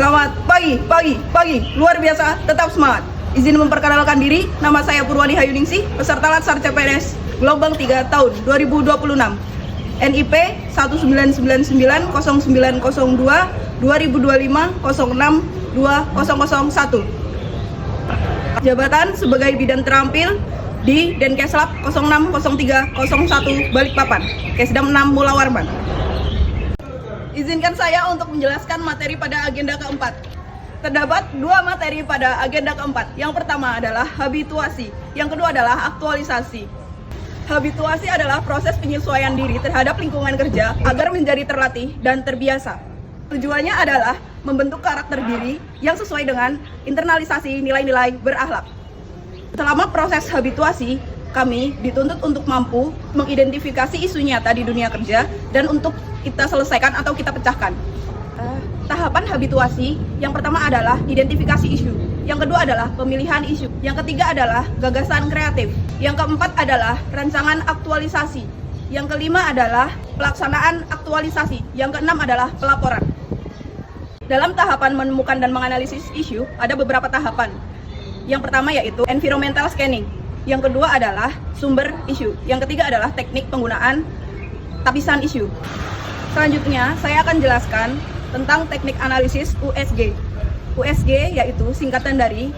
Selamat pagi, luar biasa, tetap semangat. Izin memperkenalkan diri, nama saya Purwani Hayuningsih, peserta Latsar CPNS Gelombang 3 tahun 2026. NIP 19990902 2025 06 2001. Jabatan sebagai bidan terampil di Denkeslab 060301 Balikpapan, Kesdam 6 Mula Warman. Izinkan saya untuk menjelaskan materi pada agenda keempat. Terdapat dua materi pada agenda keempat. Yang pertama adalah habituasi, yang kedua adalah aktualisasi. Habituasi adalah proses penyesuaian diri terhadap lingkungan kerja agar menjadi terlatih dan terbiasa. Tujuannya adalah membentuk karakter diri yang sesuai dengan internalisasi nilai-nilai berakhlak. Selama proses habituasi, kami dituntut untuk mampu mengidentifikasi isu nyata di dunia kerja dan untuk kita selesaikan atau kita pecahkan. Tahapan habituasi yang pertama adalah identifikasi isu, yang kedua adalah pemilihan isu, yang ketiga adalah gagasan kreatif, yang keempat adalah rancangan aktualisasi, yang kelima adalah pelaksanaan aktualisasi, yang keenam adalah pelaporan. Dalam tahapan menemukan dan menganalisis isu, ada beberapa tahapan. Yang pertama yaitu environmental scanning, yang kedua adalah sumber isu, yang ketiga adalah teknik penggunaan tapisan isu. Selanjutnya, saya akan jelaskan tentang teknik analisis USG. USG yaitu singkatan dari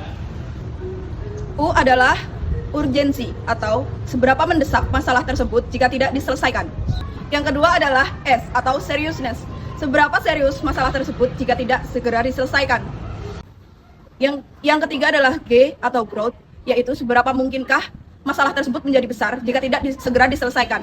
U adalah urgensi atau seberapa mendesak masalah tersebut jika tidak diselesaikan. Yang kedua adalah S atau seriousness, seberapa serius masalah tersebut jika tidak segera diselesaikan. Yang ketiga adalah G atau growth, yaitu seberapa mungkinkah masalah tersebut menjadi besar jika tidak segera diselesaikan.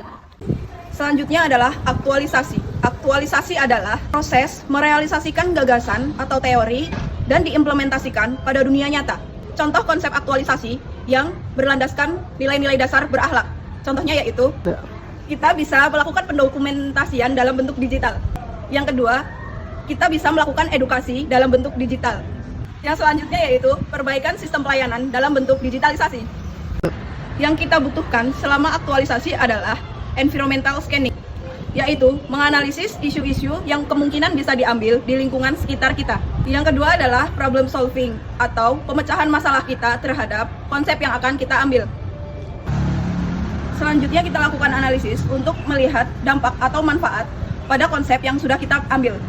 Selanjutnya adalah aktualisasi. Aktualisasi adalah proses merealisasikan gagasan atau teori dan diimplementasikan pada dunia nyata. Contoh konsep aktualisasi yang berlandaskan nilai-nilai dasar berakhlak. Contohnya yaitu kita bisa melakukan pendokumentasian dalam bentuk digital. Yang kedua, kita bisa melakukan edukasi dalam bentuk digital. Yang selanjutnya yaitu perbaikan sistem pelayanan dalam bentuk digitalisasi. Yang kita butuhkan selama aktualisasi adalah environmental scanning, yaitu menganalisis isu-isu yang kemungkinan bisa diambil di lingkungan sekitar kita. Yang kedua adalah problem solving atau pemecahan masalah kita terhadap konsep yang akan kita ambil. Selanjutnya kita lakukan analisis untuk melihat dampak atau manfaat pada konsep yang sudah kita ambil.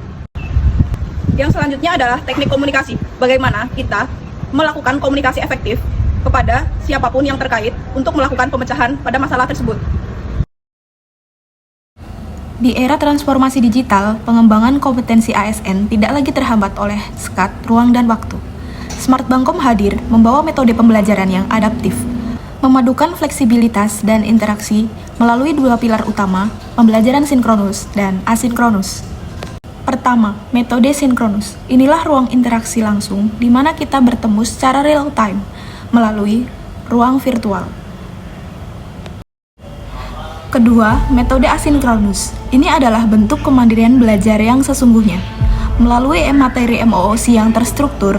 Yang selanjutnya adalah teknik komunikasi. Bagaimana kita melakukan komunikasi efektif kepada siapapun yang terkait untuk melakukan pemecahan pada masalah tersebut. Di era transformasi digital, pengembangan kompetensi ASN tidak lagi terhambat oleh sekat, ruang, dan waktu. Smart Bangkom hadir membawa metode pembelajaran yang adaptif, memadukan fleksibilitas dan interaksi melalui dua pilar utama, pembelajaran sinkronus dan asinkronus. Pertama, metode sinkronus. Inilah ruang interaksi langsung di mana kita bertemu secara real time melalui ruang virtual. Kedua, metode asinkronus. Ini adalah bentuk kemandirian belajar yang sesungguhnya. Melalui materi MOOC yang terstruktur,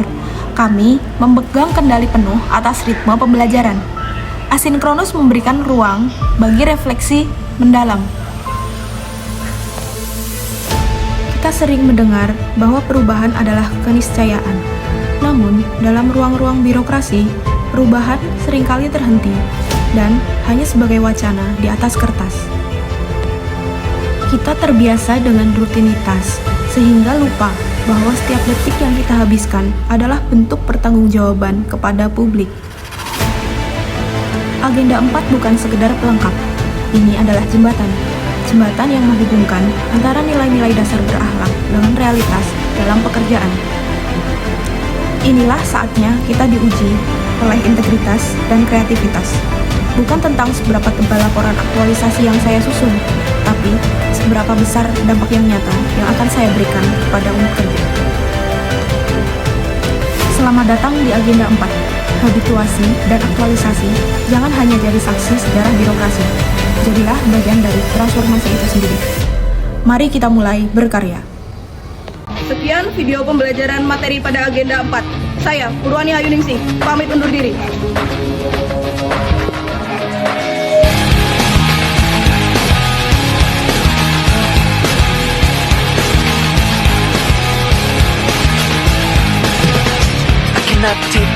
kami memegang kendali penuh atas ritme pembelajaran. Asinkronus memberikan ruang bagi refleksi mendalam. Kita sering mendengar bahwa perubahan adalah keniscayaan. Namun, dalam ruang-ruang birokrasi, perubahan seringkali terhenti dan hanya sebagai wacana di atas kertas. Kita terbiasa dengan rutinitas, sehingga lupa bahwa setiap detik yang kita habiskan adalah bentuk pertanggungjawaban kepada publik. Agenda 4 bukan sekedar pelengkap, ini adalah jembatan. Jembatan yang menghubungkan antara nilai-nilai dasar berakhlak dengan realitas dalam pekerjaan. Inilah saatnya kita diuji oleh integritas dan kreativitas. Bukan tentang seberapa tebal laporan aktualisasi yang saya susun, tapi seberapa besar dampak yang nyata yang akan saya berikan kepada unit kerja. Selamat datang di agenda 4, habituasi dan aktualisasi. Jangan hanya jadi saksi sejarah birokrasi, jadilah bagian dari transformasi itu sendiri. Mari kita mulai berkarya. Sekian video pembelajaran materi pada agenda 4. Saya, Purwani Hayuningsih, pamit undur diri. have to